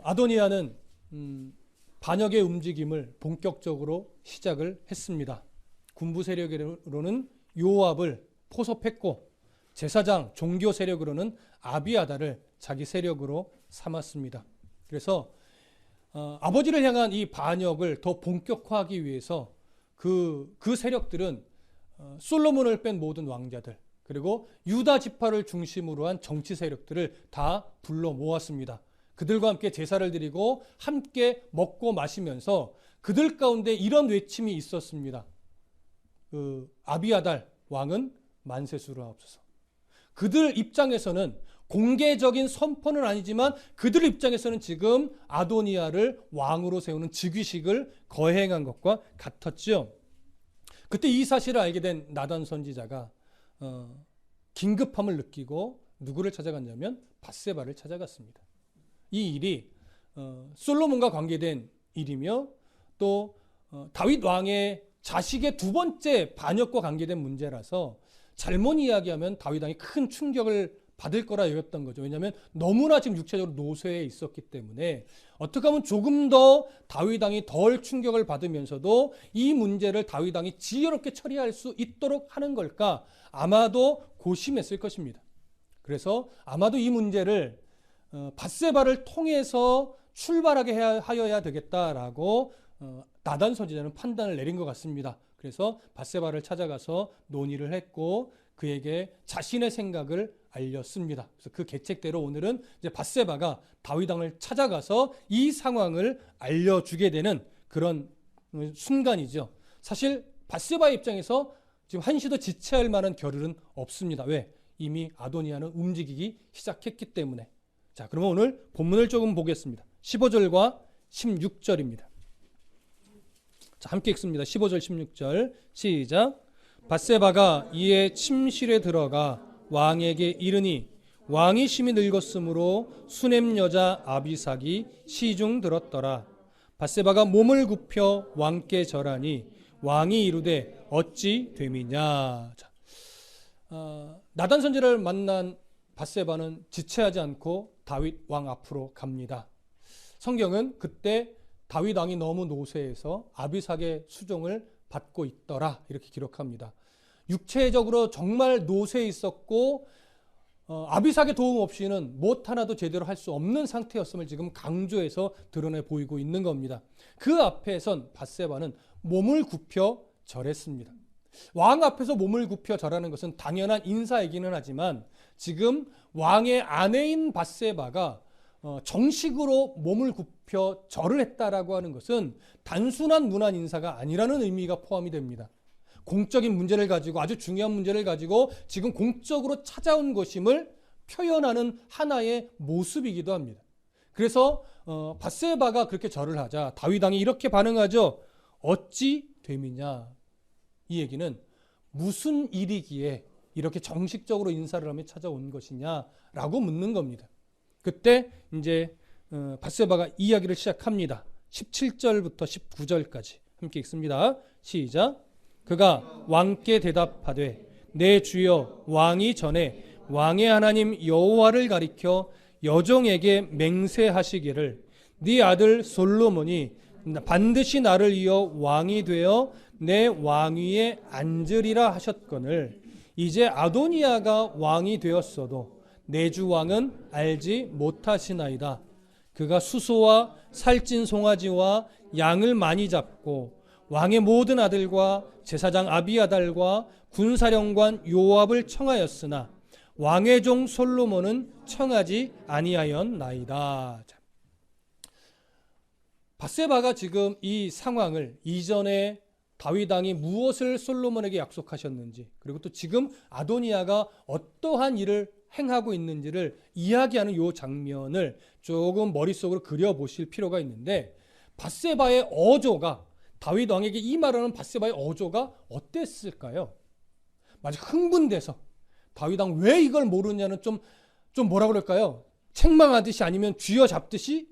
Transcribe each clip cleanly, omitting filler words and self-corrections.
아도니아는 반역의 움직임을 본격적으로 시작을 했습니다. 군부 세력으로는 요압을 포섭했고 제사장 종교 세력으로는 아비아다를 자기 세력으로 삼았습니다. 그래서 아버지를 향한 이 반역을 더 본격화하기 위해서 그 세력들은 솔로몬을 뺀 모든 왕자들 그리고 유다 지파를 중심으로 한 정치 세력들을 다 불러 모았습니다. 그들과 함께 제사를 드리고 함께 먹고 마시면서 그들 가운데 이런 외침이 있었습니다. 아비아달 왕은 만세수르하옵소서. 그들 입장에서는 공개적인 선포는 아니지만 그들 입장에서는 지금 아도니아를 왕으로 세우는 즉위식을 거행한 것과 같았죠. 그때 이 사실을 알게 된 나단 선지자가 긴급함을 느끼고 누구를 찾아갔냐면 밧세바를 찾아갔습니다. 이 일이 솔로몬과 관계된 일이며 또 다윗 왕의 자식의 두 번째 반역과 관계된 문제라서 잘못 이야기하면 다윗 왕이 큰 충격을 받을 거라 여겼던 거죠. 왜냐하면 너무나 지금 육체적으로 노쇠해 있었기 때문에 어떻게 하면 조금 더 다윗 왕이 덜 충격을 받으면서도 이 문제를 다윗 왕이 지혜롭게 처리할 수 있도록 하는 걸까? 아마도 고심했을 것입니다. 그래서 아마도 이 문제를 밧세바를 통해서 출발하게 하여야 되겠다라고 나단 선지자는 판단을 내린 것 같습니다. 그래서 밧세바를 찾아가서 논의를 했고 그에게 자신의 생각을 알렸습니다. 그래서 그 계책대로 오늘은 이제 밧세바가 다윗 왕을 찾아가서 이 상황을 알려주게 되는 그런 순간이죠. 사실 밧세바의 입장에서 지금 한시도 지체할 만한 겨를은 없습니다. 왜? 이미 아도니아는 움직이기 시작했기 때문에. 자, 그러면 오늘 본문을 조금 보겠습니다. 15절과 16절입니다. 자, 함께 읽습니다. 15절 16절 시작. 밧세바가 이에 침실에 들어가 왕에게 이르니 왕이 심히 늙었으므로 수넴 여자 아비삭이 시중 들었더라. 밧세바가 몸을 굽혀 왕께 절하니 왕이 이르되 어찌 됨이냐. 자, 나단 선지자를 만난 밧세바는 지체하지 않고 다윗 왕 앞으로 갑니다. 성경은 그때 다윗 왕이 너무 노쇠해서 아비삭의 수종을 받고 있더라 이렇게 기록합니다. 육체적으로 정말 노쇠해 있었고 아비삭의 도움 없이는 무엇 하나도 제대로 할 수 없는 상태였음을 지금 강조해서 드러내 보이고 있는 겁니다. 그 앞에선 밧세바는 몸을 굽혀 절했습니다. 왕 앞에서 몸을 굽혀 절하는 것은 당연한 인사이기는 하지만 지금 왕의 아내인 밧세바가 정식으로 몸을 굽혀 절을 했다라고 하는 것은 단순한 문안 인사가 아니라는 의미가 포함이 됩니다. 공적인 문제를 가지고 아주 중요한 문제를 가지고 지금 공적으로 찾아온 것임을 표현하는 하나의 모습이기도 합니다. 그래서 밧세바가 그렇게 절을 하자 다윗 왕이 이렇게 반응하죠. 어찌 됨이냐. 이 얘기는 무슨 일이기에 이렇게 정식적으로 인사를 하며 찾아온 것이냐라고 묻는 겁니다. 그때 이제 밧세바가 이야기를 시작합니다. 17절부터 19절까지 함께 읽습니다. 시작. 그가 왕께 대답하되 내 주여 왕이 전에 왕의 하나님 여호와를 가리켜 여종에게 맹세하시기를 네 아들 솔로몬이 반드시 나를 이어 왕이 되어 내 왕위에 앉으리라 하셨거늘 이제 아도니아가 왕이 되었어도 내 주 왕은 알지 못하시나이다. 그가 수소와 살찐 송아지와 양을 많이 잡고 왕의 모든 아들과 제사장 아비아달과 군사령관 요압을 청하였으나 왕의 종 솔로몬은 청하지 아니하였나이다. 밧세바가 지금 이 상황을 이전에 다윗 왕이 무엇을 솔로몬에게 약속하셨는지 그리고 또 지금 아도니아가 어떠한 일을 행하고 있는지를 이야기하는 이 장면을 조금 머릿속으로 그려보실 필요가 있는데 밧세바의 어조가 다윗 왕에게 이 말하는 밧세바의 어조가 어땠을까요? 마치 흥분돼서 다윗 왕 왜 이걸 모르냐는 좀 뭐라 그럴까요? 책망하듯이 아니면 쥐어잡듯이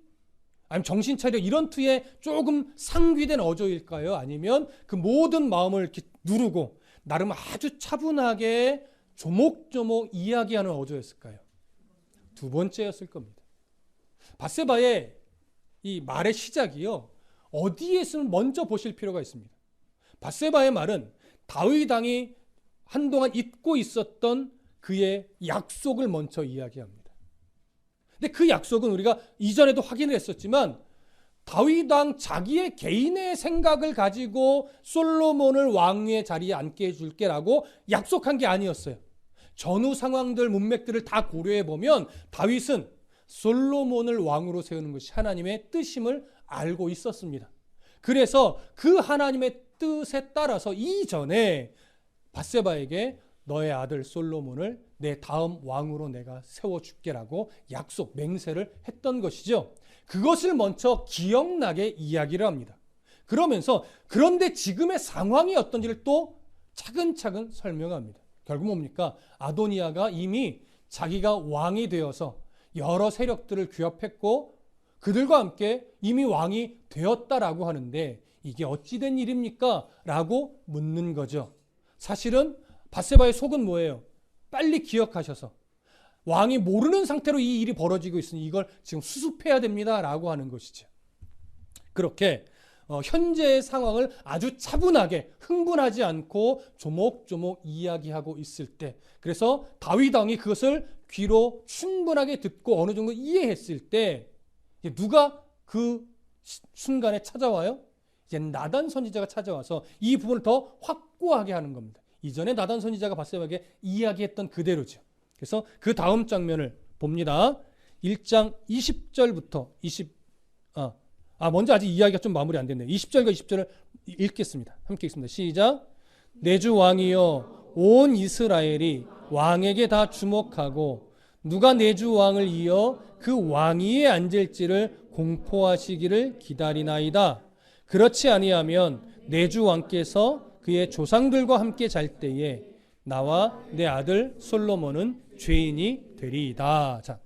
아니면 정신 차려 이런 투에 조금 상기된 어조일까요? 아니면 그 모든 마음을 이렇게 누르고 나름 아주 차분하게 조목조목 이야기하는 어조였을까요? 두 번째였을 겁니다. 밧세바의 이 말의 시작이요, 어디에서 먼저 보실 필요가 있습니다. 밧세바의 말은 다윗 왕이 한동안 잊고 있었던 그의 약속을 먼저 이야기합니다. 근데 그 약속은 우리가 이전에도 확인을 했었지만 다윗 왕 자기의 개인의 생각을 가지고 솔로몬을 왕의 자리에 앉게 해줄게라고 약속한 게 아니었어요. 전후 상황들, 문맥들을 다 고려해 보면 다윗은 솔로몬을 왕으로 세우는 것이 하나님의 뜻임을 알고 있었습니다. 그래서 그 하나님의 뜻에 따라서 이전에 밧세바에게 너의 아들 솔로몬을 내 다음 왕으로 내가 세워줄게라고 약속, 맹세를 했던 것이죠. 그것을 먼저 기억나게 이야기를 합니다. 그러면서 그런데 지금의 상황이 어떤지를 또 차근차근 설명합니다. 결국 뭡니까? 아도니아가 이미 자기가 왕이 되어서 여러 세력들을 규합했고 그들과 함께 이미 왕이 되었다라고 하는데 이게 어찌된 일입니까? 라고 묻는 거죠. 사실은 밧세바의 속은 뭐예요? 빨리 기억하셔서 왕이 모르는 상태로 이 일이 벌어지고 있으니 이걸 지금 수습해야 됩니다 라고 하는 것이죠. 그렇게 현재의 상황을 아주 차분하게 흥분하지 않고 조목조목 이야기하고 있을 때, 그래서 다윗 왕이 그것을 귀로 충분하게 듣고 어느 정도 이해했을 때 누가 그 순간에 찾아와요? 이제 나단 선지자가 찾아와서 이 부분을 더 확고하게 하는 겁니다. 이전에 나단 선지자가 밧세바에게 이야기했던 그대로죠. 그래서 그 다음 장면을 봅니다. 1장 20절부터 먼저 아직 이야기가 좀 마무리 안 됐네요. 20절과 20절을 읽겠습니다. 함께 읽습니다. 시작. 내 주 왕이여, 온 이스라엘이 왕에게 다 주목하고 누가 내 주 왕을 이어 그 왕위에 앉을지를 공포하시기를 기다리나이다. 그렇지 아니하면 내 주 왕께서 그의 조상들과 함께 잘 때에 나와 내 아들 솔로몬은 죄인이 되리이다. 자,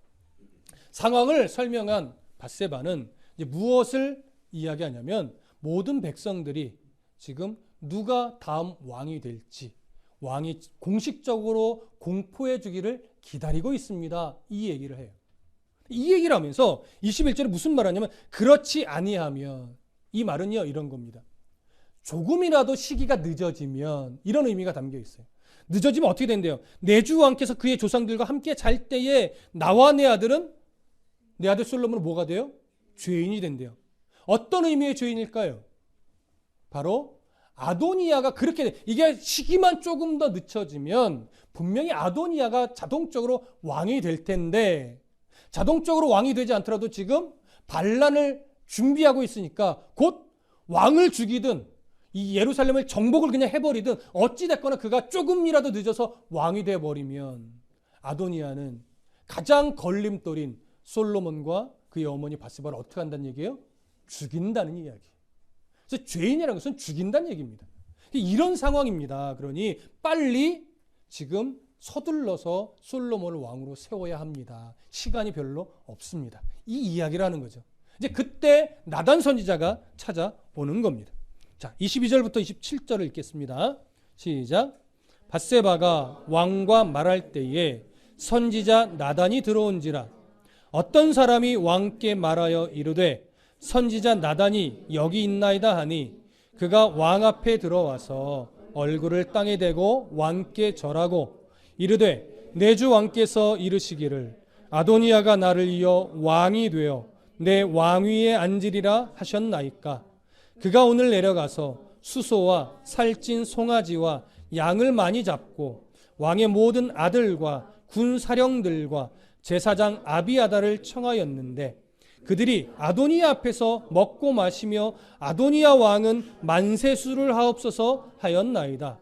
상황을 설명한 밧세바는 이제 무엇을 이야기하냐면 모든 백성들이 지금 누가 다음 왕이 될지 왕이 공식적으로 공포해 주기를 기다리고 있습니다. 이 얘기를 해요. 이 얘기를 하면서 21절에 무슨 말하냐면 그렇지 아니하면, 이 말은요 이런 겁니다. 조금이라도 시기가 늦어지면, 이런 의미가 담겨 있어요. 늦어지면 어떻게 된대요? 내 주 왕께서 그의 조상들과 함께 잘 때에 나와 내 아들은, 내 아들 솔로몬은 뭐가 돼요? 죄인이 된대요. 어떤 의미의 죄인일까요? 바로 아도니아가 그렇게, 이게 시기만 조금 더 늦춰지면 분명히 아도니아가 자동적으로 왕이 될 텐데, 자동적으로 왕이 되지 않더라도 지금 반란을 준비하고 있으니까 곧 왕을 죽이든 이 예루살렘을 정복을 그냥 해버리든 어찌됐거나 그가 조금이라도 늦어서 왕이 돼버리면 아도니아는 가장 걸림돌인 솔로몬과 그의 어머니 밧세바를 어떻게 한다는 얘기예요? 죽인다는 이야기. 그래서 죄인이라는 것은 죽인다는 얘기입니다. 이런 상황입니다. 그러니 빨리 지금 서둘러서 솔로몬을 왕으로 세워야 합니다. 시간이 별로 없습니다. 이 이야기를 하는 거죠. 이제 그때 나단 선지자가 찾아오는 겁니다. 자, 22절부터 27절을 읽겠습니다. 시작. 밧세바가 왕과 말할 때에 선지자 나단이 들어온지라. 어떤 사람이 왕께 말하여 이르되 선지자 나단이 여기 있나이다 하니 그가 왕 앞에 들어와서 얼굴을 땅에 대고 왕께 절하고 이르되 내 주 왕께서 이르시기를 아도니아가 나를 이어 왕이 되어 내 왕위에 앉으리라 하셨나이까. 그가 오늘 내려가서 수소와 살찐 송아지와 양을 많이 잡고 왕의 모든 아들과 군사령들과 제사장 아비아다를 청하였는데 그들이 아도니아 앞에서 먹고 마시며 아도니아 왕은 만세수를 하옵소서 하였나이다.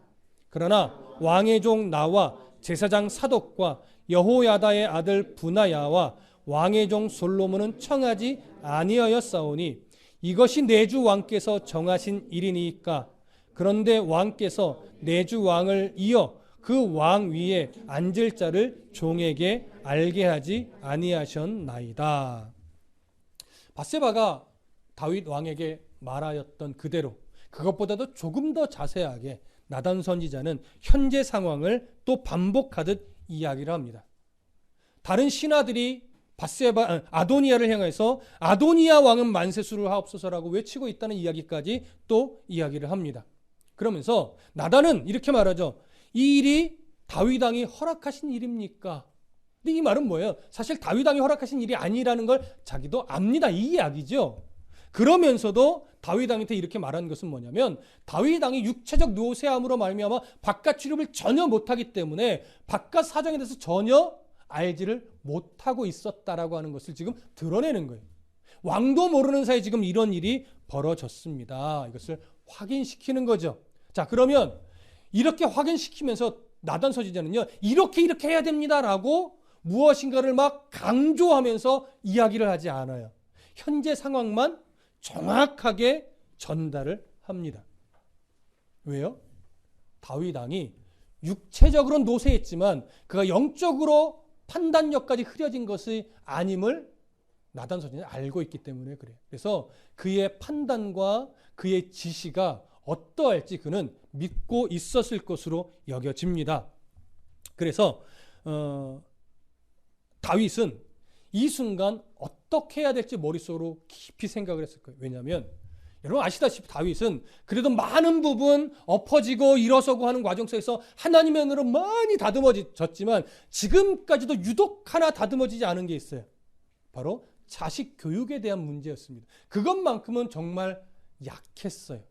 그러나 왕의 종 나와 제사장 사독과 여호야다의 아들 분하야와 왕의 종 솔로몬은 청하지 아니하였사오니 이것이 내 주 왕께서 정하신 일이니까. 그런데 왕께서 내 주 왕을 이어 그 왕 위에 앉을 자를 종에게 알게 하지 아니하셨나이다. 밧세바가 다윗 왕에게 말하였던 그대로, 그것보다도 조금 더 자세하게 나단 선지자는 현재 상황을 또 반복하듯 이야기를 합니다. 다른 신하들이 아도니아를 향해서 아도니아 왕은 만세수를 하옵소서라고 외치고 있다는 이야기까지 또 이야기를 합니다. 그러면서 나단은 이렇게 말하죠. 이 일이 다윗 왕이 허락하신 일입니까? 근데 이 말은 뭐예요? 사실 다윗 왕이 허락하신 일이 아니라는 걸 자기도 압니다. 이 이야기죠. 그러면서도 다윗 왕한테 이렇게 말하는 것은 뭐냐면 다윗 왕이 육체적 노쇠함으로 말미암아 바깥 출입을 전혀 못하기 때문에 바깥 사정에 대해서 전혀 알지를 못하고 있었다라고 하는 것을 지금 드러내는 거예요. 왕도 모르는 사이에 지금 이런 일이 벌어졌습니다. 이것을 확인시키는 거죠. 자, 그러면 이렇게 확인시키면서 나단 선지자는요, 이렇게 해야 됩니다라고 무엇인가를 막 강조하면서 이야기를 하지 않아요. 현재 상황만 정확하게 전달을 합니다. 왜요? 다윗 왕이 육체적으로 노쇠했지만 그가 영적으로 판단력까지 흐려진 것이 아님을 나단 선지자는 알고 있기 때문에 그래요. 그래서 그의 판단과 그의 지시가 어떠할지 그는 믿고 있었을 것으로 여겨집니다. 그래서 다윗은 이 순간 어떻게 해야 될지 머릿속으로 깊이 생각을 했을 거예요. 왜냐하면 여러분 아시다시피 다윗은 그래도 많은 부분 엎어지고 일어서고 하는 과정 속에서 하나님의 은혜로 많이 다듬어졌지만 지금까지도 유독 하나 다듬어지지 않은 게 있어요. 바로 자식 교육에 대한 문제였습니다. 그것만큼은 정말 약했어요.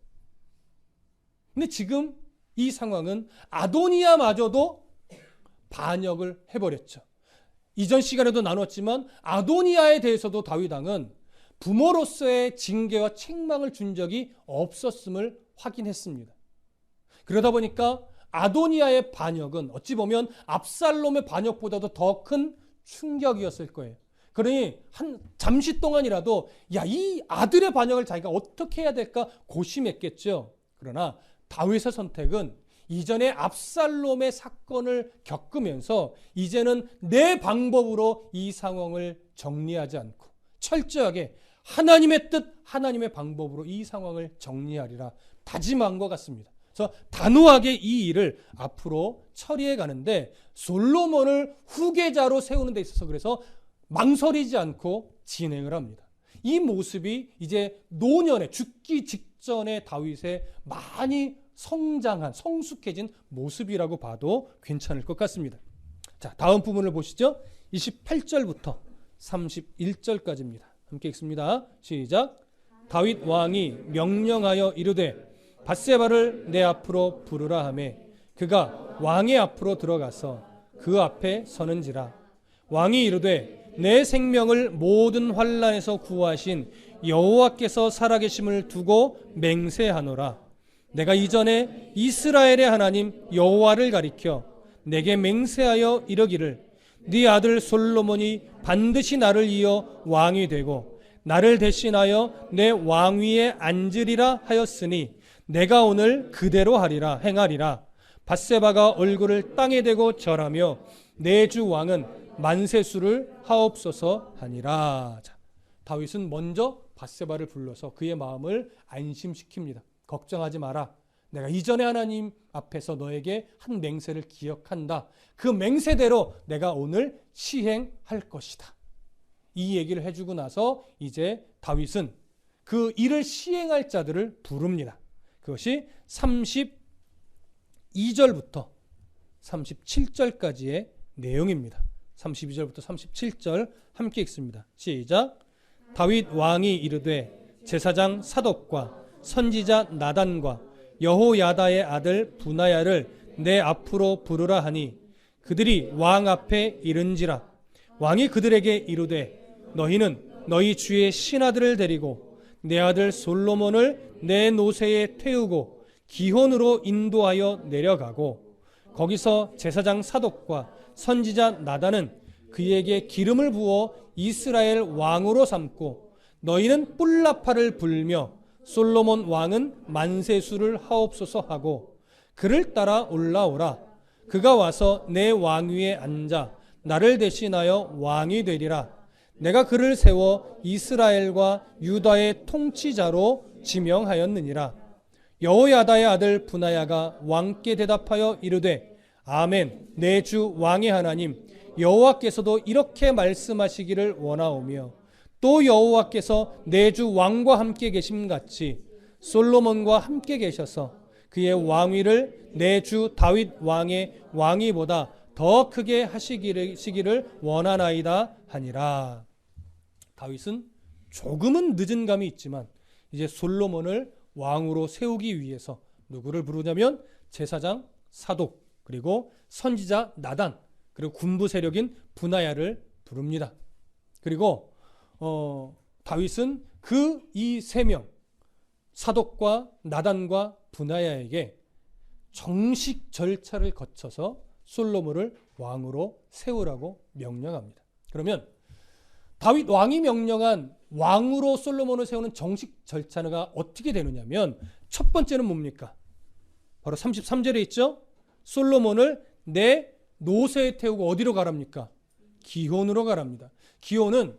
근데 지금 이 상황은 아도니아마저도 반역을 해버렸죠. 이전 시간에도 나눴지만 아도니아에 대해서도 다윗 왕은 부모로서의 징계와 책망을 준 적이 없었음을 확인했습니다. 그러다 보니까 아도니아의 반역은 어찌 보면 압살롬의 반역보다도 더 큰 충격이었을 거예요. 그러니 잠시 동안이라도 이 아들의 반역을 자기가 어떻게 해야 될까 고심했겠죠. 그러나 다윗의 선택은 이전에 압살롬의 사건을 겪으면서 이제는 내 방법으로 이 상황을 정리하지 않고 철저하게 하나님의 뜻, 하나님의 방법으로 이 상황을 정리하리라 다짐한 것 같습니다. 그래서 단호하게 이 일을 앞으로 처리해 가는데 솔로몬을 후계자로 세우는 데 있어서 그래서 망설이지 않고 진행을 합니다. 이 모습이 이제 노년에 죽기 직전의 다윗의 많이 성장한 성숙해진 모습이라고 봐도 괜찮을 것 같습니다. 자, 다음 부분을 보시죠. 28절부터 31절까지입니다. 함께 읽습니다. 시작. 다윗 왕이 명령하여 이르되 밧세바를 내 앞으로 부르라 하매 그가 왕의 앞으로 들어가서 그 앞에 서는지라. 왕이 이르되 내 생명을 모든 환난에서 구하신 여호와께서 살아계심을 두고 맹세하노라. 내가 이전에 이스라엘의 하나님 여호와를 가리켜 내게 맹세하여 이르기를 네 아들 솔로몬이 반드시 나를 이어 왕이 되고 나를 대신하여 내 왕위에 앉으리라 하였으니 내가 오늘 그대로 하리라 행하리라. 밧세바가 얼굴을 땅에 대고 절하며 내 주 왕은 만세수를 하옵소서 하니라. 자, 다윗은 먼저 밧세바를 불러서 그의 마음을 안심시킵니다. 걱정하지 마라. 내가 이전에 하나님 앞에서 너에게 한 맹세를 기억한다. 그 맹세대로 내가 오늘 시행할 것이다. 이 얘기를 해주고 나서 이제 다윗은 그 일을 시행할 자들을 부릅니다. 그것이 32절부터 37절까지의 내용입니다. 32절부터 37절 함께 읽습니다. 시작. 다윗 왕이 이르되 제사장 사독과 선지자 나단과 여호야다의 아들 분하야를 내 앞으로 부르라 하니 그들이 왕 앞에 이른지라. 왕이 그들에게 이르되 너희는 너희 주의 신하들을 데리고 내 아들 솔로몬을 내 노새에 태우고 기혼으로 인도하여 내려가고 거기서 제사장 사독과 선지자 나단은 그에게 기름을 부어 이스라엘 왕으로 삼고 너희는 뿔나파를 불며 솔로몬 왕은 만세수를 하옵소서 하고 그를 따라 올라오라. 그가 와서 내 왕위에 앉아 나를 대신하여 왕이 되리라. 내가 그를 세워 이스라엘과 유다의 통치자로 지명하였느니라. 여호야다의 아들 분하야가 왕께 대답하여 이르되 아멘. 내 주 왕의 하나님 여호와께서도 이렇게 말씀하시기를 원하오며 또 여호와께서 내 주 왕과 함께 계심 같이 솔로몬과 함께 계셔서 그의 왕위를 내 주 다윗 왕의 왕위보다 더 크게 하시기를 원하나이다 하니라. 다윗은 조금은 늦은 감이 있지만 이제 솔로몬을 왕으로 세우기 위해서 누구를 부르냐면 제사장 사독, 그리고 선지자 나단, 그리고 군부 세력인 분하야를 부릅니다. 그리고 다윗은 그 이 세 명 사독과 나단과 분하야에게 정식 절차를 거쳐서 솔로몬을 왕으로 세우라고 명령합니다. 그러면 다윗 왕이 명령한 왕으로 솔로몬을 세우는 정식 절차가 어떻게 되느냐면 첫 번째는 뭡니까? 바로 33절에 있죠. 솔로몬을 내 노새에 태우고 어디로 가랍니까? 기혼으로 가랍니다. 기혼은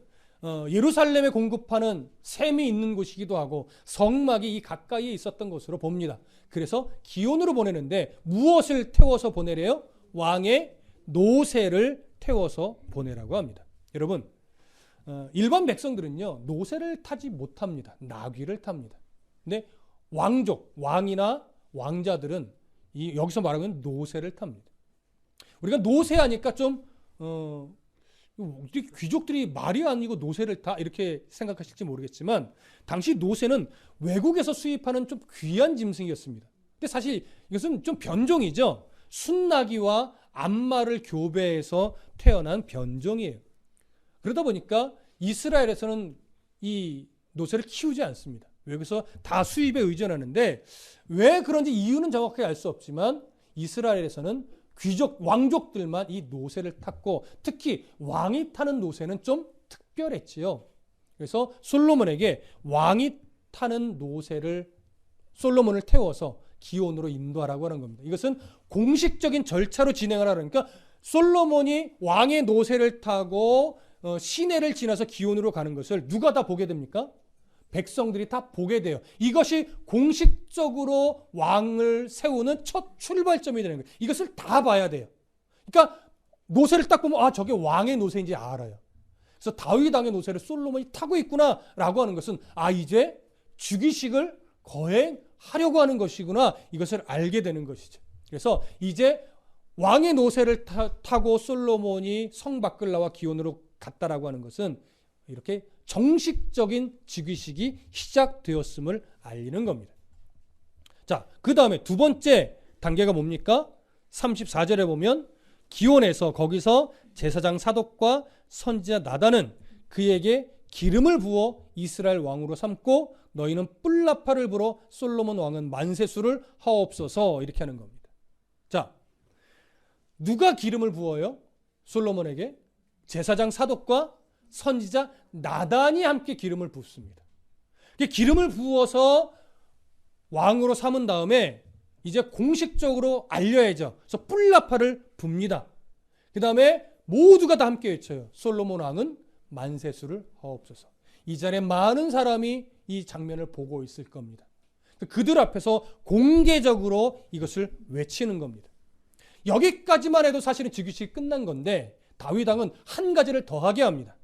예루살렘에 공급하는 샘이 있는 곳이기도 하고 성막이 이 가까이에 있었던 곳으로 봅니다. 그래서 기혼으로 보내는데 무엇을 태워서 보내래요? 왕의 노새를 태워서 보내라고 합니다. 여러분, 일반 백성들은요 노새를 타지 못합니다. 나귀를 탑니다. 근데 왕족, 왕이나 왕자들은 여기서 말하면 노새를 탑니다. 우리가 노새하니까 좀 귀족들이 말이 아니고 노새를 타 이렇게 생각하실지 모르겠지만 당시 노새는 외국에서 수입하는 좀 귀한 짐승이었습니다. 근데 사실 이것은 좀 변종이죠. 순나귀와 암마를 교배해서 태어난 변종이에요. 그러다 보니까 이스라엘에서는 이 노새를 키우지 않습니다. 외국에서 다 수입에 의존하는데 왜 그런지 이유는 정확하게 알 수 없지만 이스라엘에서는 귀족, 왕족들만 이 노새를 탔고 특히 왕이 타는 노새는 좀 특별했지요. 그래서 솔로몬에게 왕이 타는 노새를 솔로몬을 태워서 기온으로 인도하라고 하는 겁니다. 이것은 공식적인 절차로 진행을 하라니까 그러니까 솔로몬이 왕의 노새를 타고 시내를 지나서 기온으로 가는 것을 누가 다 보게 됩니까? 백성들이 다 보게 돼요. 이것이 공식적으로 왕을 세우는 첫 출발점이 되는 거예요. 이것을 다 봐야 돼요. 그러니까 노새를 딱 보면 저게 왕의 노새인지 알아요. 그래서 다윗 왕의 노새를 솔로몬이 타고 있구나라고 하는 것은 이제 즉위식을 거행하려고 하는 것이구나 이것을 알게 되는 것이죠. 그래서 이제 왕의 노새를 타고 솔로몬이 성 밖을 나와 기온으로 갔다라고 하는 것은 이렇게 정식적인 즉위식이 시작되었음을 알리는 겁니다. 자, 그 다음에 두 번째 단계가 뭡니까? 34절에 보면 기온에서 거기서 제사장 사독과 선지자 나단은 그에게 기름을 부어 이스라엘 왕으로 삼고 너희는 뿔나파를 불어 솔로몬 왕은 만세수를 하옵소서 이렇게 하는 겁니다. 자, 누가 기름을 부어요? 솔로몬에게 제사장 사독과 선지자 나단이 함께 기름을 붓습니다. 기름을 부어서 왕으로 삼은 다음에 이제 공식적으로 알려야죠. 그래서 뿔나파를 붑니다. 그 다음에 모두가 다 함께 외쳐요. 솔로몬 왕은 만세수를 하옵소서. 이 자리에 많은 사람이 이 장면을 보고 있을 겁니다. 그들 앞에서 공개적으로 이것을 외치는 겁니다. 여기까지만 해도 사실은 즉위식이 끝난 건데 다윗 왕은 한 가지를 더하게 합니다.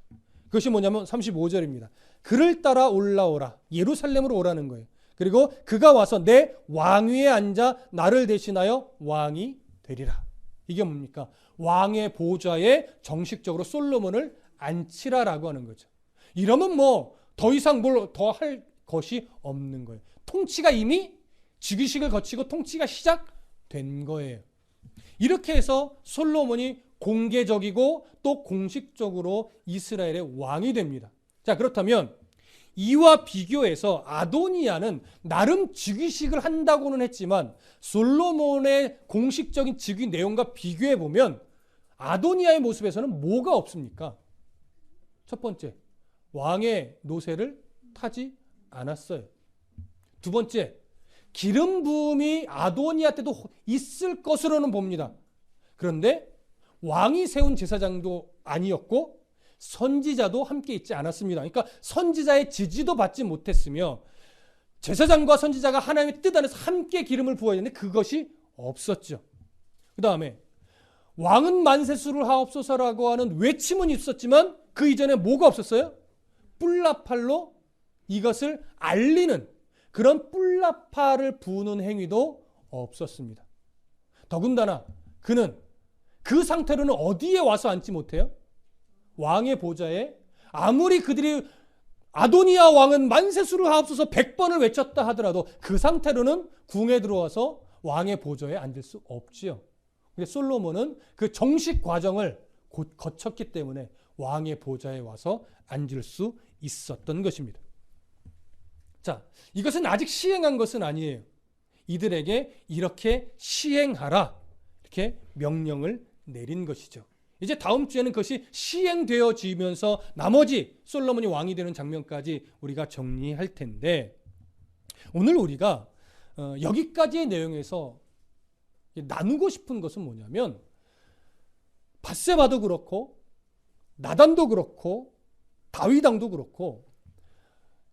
그것이 뭐냐면 35절입니다. 그를 따라 올라오라. 예루살렘으로 오라는 거예요. 그리고 그가 와서 내 왕위에 앉아 나를 대신하여 왕이 되리라. 이게 뭡니까? 왕의 보좌에 정식적으로 솔로몬을 앉히라라고 하는 거죠. 이러면 더 이상 뭘 더 할 것이 없는 거예요. 통치가 이미 즉위식을 거치고 통치가 시작된 거예요. 이렇게 해서 솔로몬이 공개적이고 또 공식적으로 이스라엘의 왕이 됩니다. 자, 그렇다면 이와 비교해서 아도니아는 나름 즉위식을 한다고는 했지만 솔로몬의 공식적인 즉위 내용과 비교해 보면 아도니아의 모습에서는 뭐가 없습니까? 첫 번째, 왕의 노새를 타지 않았어요. 두 번째, 기름 부음이 아도니아 때도 있을 것으로는 봅니다. 그런데 왕이 세운 제사장도 아니었고 선지자도 함께 있지 않았습니다. 그러니까 선지자의 지지도 받지 못했으며 제사장과 선지자가 하나님의 뜻 안에서 함께 기름을 부어야 했는데 그것이 없었죠. 그 다음에 왕은 만세수를 하옵소서라고 하는 외침은 있었지만 그 이전에 뭐가 없었어요? 뿔나팔로 이것을 알리는 그런 뿔나팔을 부는 행위도 없었습니다. 더군다나 그는 그 상태로는 어디에 와서 앉지 못해요? 왕의 보좌에. 아무리 그들이 아도니아 왕은 만세수를 하옵소서 100번을 외쳤다 하더라도 그 상태로는 궁에 들어와서 왕의 보좌에 앉을 수 없지요. 근데 솔로몬은 그 정식 과정을 곧 거쳤기 때문에 왕의 보좌에 와서 앉을 수 있었던 것입니다. 자, 이것은 아직 시행한 것은 아니에요. 이들에게 이렇게 시행하라, 이렇게 명령을 내린 것이죠. 이제 다음 주에는 그것이 시행되어지면서 나머지 솔로몬이 왕이 되는 장면까지 우리가 정리할 텐데, 오늘 우리가 여기까지의 내용에서 나누고 싶은 것은 뭐냐면, 밧세바도 그렇고 나단도 그렇고 다윗 왕도 그렇고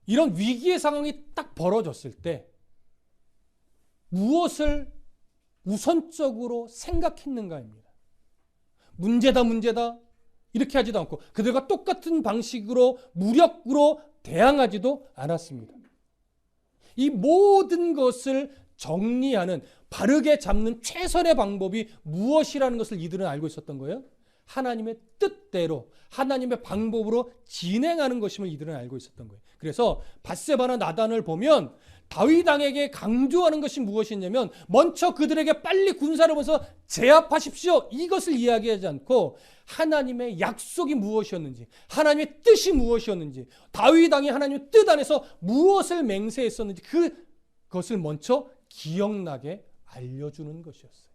이런 위기의 상황이 딱 벌어졌을 때 무엇을 우선적으로 생각했는가입니다. 문제다 이렇게 하지도 않고 그들과 똑같은 방식으로 무력으로 대항하지도 않았습니다. 이 모든 것을 정리하는, 바르게 잡는 최선의 방법이 무엇이라는 것을 이들은 알고 있었던 거예요. 하나님의 뜻대로, 하나님의 방법으로 진행하는 것임을 이들은 알고 있었던 거예요. 그래서 밧세바나 나단을 보면 다윗 왕에게 강조하는 것이 무엇이냐면, 먼저 그들에게 빨리 군사를 보내서 제압하십시오, 이것을 이야기하지 않고 하나님의 약속이 무엇이었는지, 하나님의 뜻이 무엇이었는지, 다윗 왕이 하나님의 뜻 안에서 무엇을 맹세했었는지 그것을 먼저 기억나게 알려주는 것이었어요.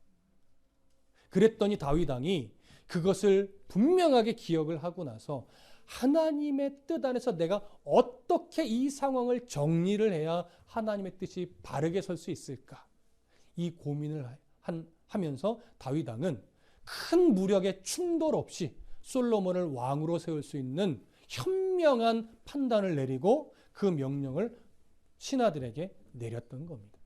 그랬더니 다윗 왕이 그것을 분명하게 기억을 하고 나서 하나님의 뜻 안에서 내가 어떻게 이 상황을 정리를 해야 하나님의 뜻이 바르게 설 수 있을까, 이 고민을 하면서 다윗 왕은 큰 무력의 충돌 없이 솔로몬을 왕으로 세울 수 있는 현명한 판단을 내리고 그 명령을 신하들에게 내렸던 겁니다.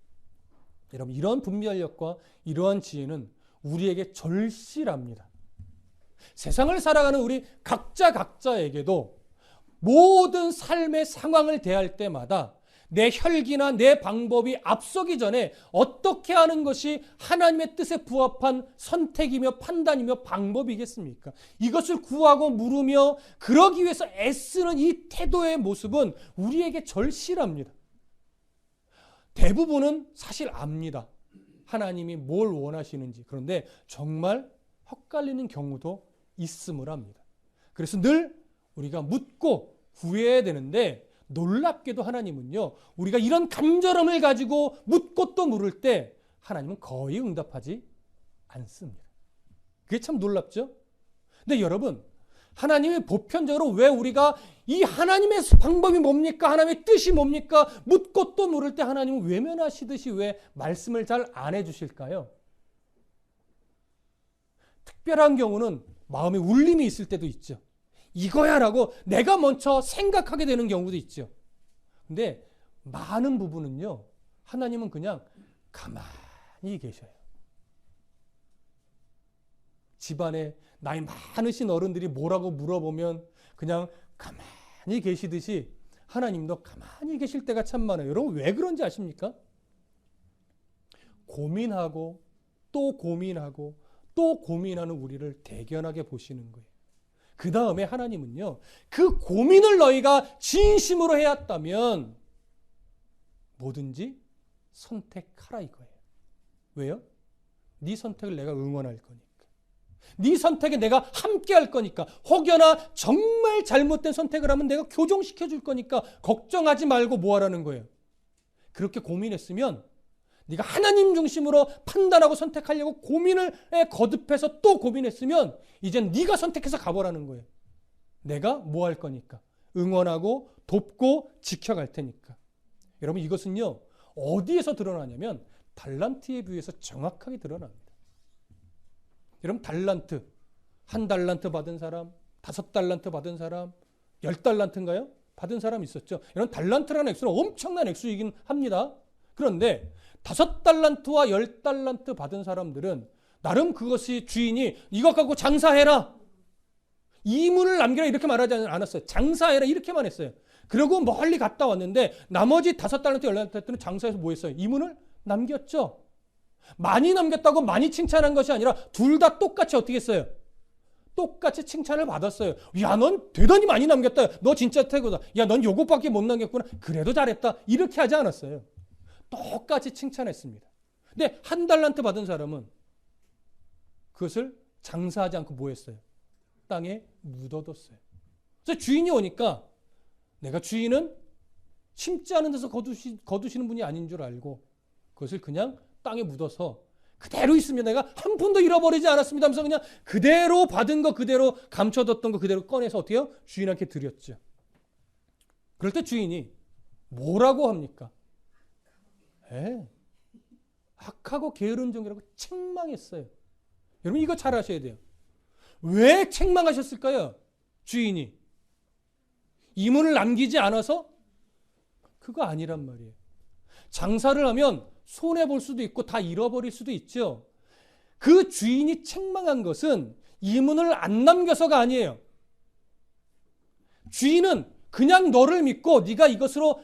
여러분, 이러한 분별력과 이러한 지혜는 우리에게 절실합니다. 세상을 살아가는 우리 각자에게도 모든 삶의 상황을 대할 때마다 내 혈기나 내 방법이 앞서기 전에 어떻게 하는 것이 하나님의 뜻에 부합한 선택이며 판단이며 방법이겠습니까? 이것을 구하고 물으며 그러기 위해서 애쓰는 이 태도의 모습은 우리에게 절실합니다. 대부분은 사실 압니다. 하나님이 뭘 원하시는지. 그런데 정말 헛갈리는 경우도 있음을 합니다. 그래서 늘 우리가 묻고 구해야 되는데, 놀랍게도 하나님은요, 우리가 이런 간절함을 가지고 묻고 또 물을 때 하나님은 거의 응답하지 않습니다. 그게 참 놀랍죠? 근데 여러분, 하나님이 보편적으로 왜 우리가 이 하나님의 방법이 뭡니까? 하나님의 뜻이 뭡니까? 묻고 또 물을 때 하나님은 외면하시듯이 왜 말씀을 잘 안 해주실까요? 특별한 경우는 마음에 울림이 있을 때도 있죠. 이거야 라고 내가 먼저 생각하게 되는 경우도 있죠. 근데 많은 부분은요, 하나님은 그냥 가만히 계셔요. 집안에 나이 많으신 어른들이 뭐라고 물어보면 그냥 가만히 계시듯이 하나님도 가만히 계실 때가 참 많아요. 여러분, 왜 그런지 아십니까? 고민하고 또 고민하고 또 고민하는 우리를 대견하게 보시는 거예요. 그 다음에 하나님은요, 그 고민을 너희가 진심으로 해왔다면 뭐든지 선택하라 이거예요. 왜요? 네 선택을 내가 응원할 거니까. 네 선택에 내가 함께 할 거니까. 혹여나 정말 잘못된 선택을 하면 내가 교정시켜 줄 거니까 걱정하지 말고 뭐 하라는 거예요. 그렇게 고민했으면, 네가 하나님 중심으로 판단하고 선택하려고 고민을 거듭해서 또 고민했으면 이젠 네가 선택해서 가보라는 거예요. 내가 뭐 할 거니까. 응원하고 돕고 지켜갈 테니까. 여러분, 이것은요, 어디에서 드러나냐면 달란트에 비해서 정확하게 드러납니다. 여러분, 달란트, 1달란트 받은 사람, 5달란트 받은 사람, 10달란트인가요? 받은 사람 있었죠. 여러분, 달란트라는 액수는 엄청난 액수이긴 합니다. 그런데 5달란트와 10달란트 받은 사람들은 나름 그것이 주인이 이것 갖고 장사해라. 이문을 남기라 이렇게 말하지 않았어요. 장사해라 이렇게만 했어요. 그리고 멀리 갔다 왔는데 나머지 5달란트 연락했더니 장사해서 뭐 했어요? 이문을 남겼죠. 많이 남겼다고 많이 칭찬한 것이 아니라 둘 다 똑같이 어떻게 했어요? 똑같이 칭찬을 받았어요. 야, 넌 대단히 많이 남겼다. 너 진짜 태고다. 야, 넌 요것밖에 못 남겼구나. 그래도 잘했다. 이렇게 하지 않았어요. 똑같이 칭찬했습니다. 근데 1달란트 받은 사람은 그것을 장사하지 않고 뭐 했어요? 땅에 묻어뒀어요. 그래서 주인이 오니까 내가 주인은 심지 않은 데서 거두시는 분이 아닌 줄 알고 그것을 그냥 땅에 묻어서 그대로 있으면 내가 한 푼도 잃어버리지 않았습니다 하면서 그냥 그대로 받은 거 그대로 감춰뒀던 거 그대로 꺼내서 어떻게 해요? 주인한테 드렸죠. 그럴 때 주인이 뭐라고 합니까? 악하고 게으른 종이라고 책망했어요. 여러분 이거 잘 아셔야 돼요. 왜 책망하셨을까요? 주인이 이문을 남기지 않아서? 그거 아니란 말이에요. 장사를 하면 손해볼 수도 있고 다 잃어버릴 수도 있죠. 그 주인이 책망한 것은 이문을 안 남겨서가 아니에요. 주인은 그냥 너를 믿고 네가 이것으로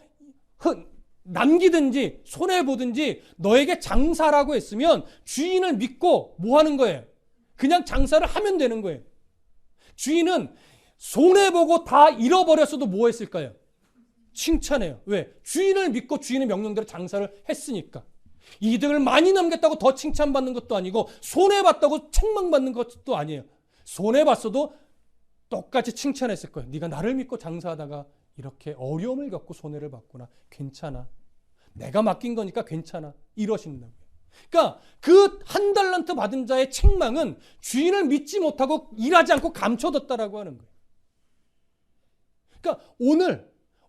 남기든지 손해보든지 너에게 장사라고 했으면 주인을 믿고 뭐 하는 거예요? 그냥 장사를 하면 되는 거예요. 주인은 손해보고 다 잃어버렸어도 뭐 했을까요? 칭찬해요. 왜? 주인을 믿고 주인의 명령대로 장사를 했으니까. 이득을 많이 남겼다고 더 칭찬받는 것도 아니고 손해봤다고 책망받는 것도 아니에요. 손해봤어도 똑같이 칭찬했을 거예요. 네가 나를 믿고 장사하다가 이렇게 어려움을 겪고 손해를 봤구나. 괜찮아. 내가 맡긴 거니까 괜찮아. 이러신다고요. 그러니까 그 1달란트 받은 자의 책망은 주인을 믿지 못하고 일하지 않고 감춰뒀다라고 하는 거예요. 그러니까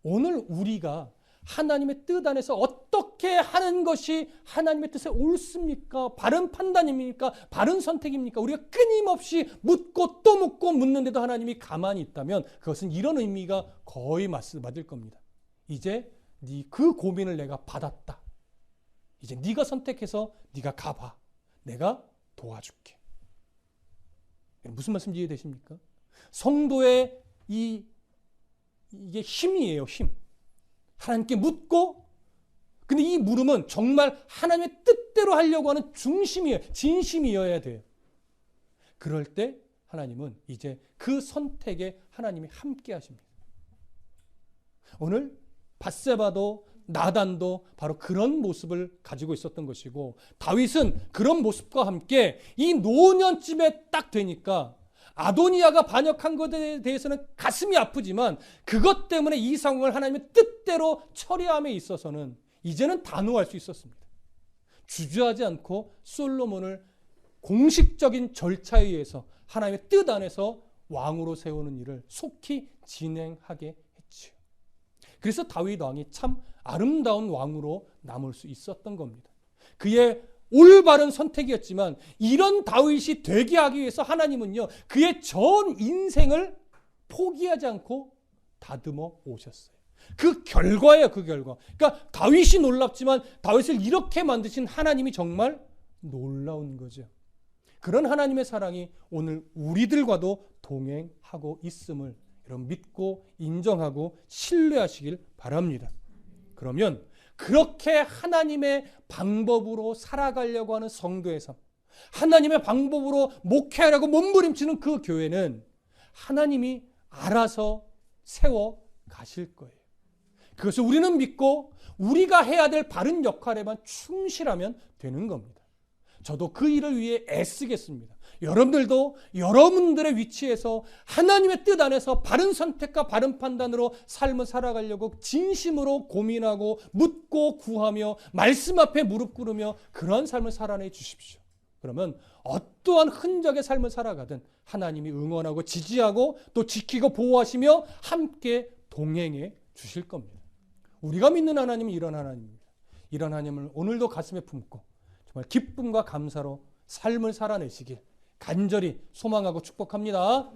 오늘 우리가 하나님의 뜻 안에서 어떻게 하는 것이 하나님의 뜻에 옳습니까? 바른 판단입니까? 바른 선택입니까? 우리가 끊임없이 묻고 또 묻고 묻는데도 하나님이 가만히 있다면 그것은 이런 의미가 거의 맞을 겁니다. 이제 그 고민을 내가 받았다. 이제 네가 선택해서 네가 가봐. 내가 도와줄게. 무슨 말씀 이해되십니까? 성도의 이게 힘이에요. 힘. 하나님께 묻고 근데 이 물음은 정말 하나님의 뜻대로 하려고 하는 중심이에요. 진심이어야 돼요. 그럴 때 하나님은 이제 그 선택에 하나님이 함께 하십니다. 오늘 밧세바도 나단도 바로 그런 모습을 가지고 있었던 것이고 다윗은 그런 모습과 함께 이 노년쯤에 딱 되니까 아도니아가 반역한 것에 대해서는 가슴이 아프지만 그것 때문에 이 상황을 하나님의 뜻대로 처리함에 있어서는 이제는 단호할 수 있었습니다. 주저하지 않고 솔로몬을 공식적인 절차에 의해서 하나님의 뜻 안에서 왕으로 세우는 일을 속히 진행하게 했지요. 그래서 다윗 왕이 참 아름다운 왕으로 남을 수 있었던 겁니다. 그의 올바른 선택이었지만 이런 다윗이 되게 하기 위해서 하나님은요 그의 전 인생을 포기하지 않고 다듬어 오셨어요. 그 결과예요. 그 결과. 그러니까 다윗이 놀랍지만 다윗을 이렇게 만드신 하나님이 정말 놀라운 거죠. 그런 하나님의 사랑이 오늘 우리들과도 동행하고 있음을 여러분 믿고 인정하고 신뢰하시길 바랍니다. 그러면 그렇게 하나님의 방법으로 살아가려고 하는 성도의 삶, 하나님의 방법으로 목회하려고 몸부림치는 그 교회는 하나님이 알아서 세워 가실 거예요. 그것을 우리는 믿고 우리가 해야 될 바른 역할에만 충실하면 되는 겁니다. 저도 그 일을 위해 애쓰겠습니다. 여러분들도 여러분들의 위치에서 하나님의 뜻 안에서 바른 선택과 바른 판단으로 삶을 살아가려고 진심으로 고민하고 묻고 구하며 말씀 앞에 무릎 꿇으며 그러한 삶을 살아내 주십시오. 그러면 어떠한 흔적의 삶을 살아가든 하나님이 응원하고 지지하고 또 지키고 보호하시며 함께 동행해 주실 겁니다. 우리가 믿는 하나님은 이런 하나님입니다. 이런 하나님을 오늘도 가슴에 품고 정말 기쁨과 감사로 삶을 살아내시길 간절히 소망하고 축복합니다.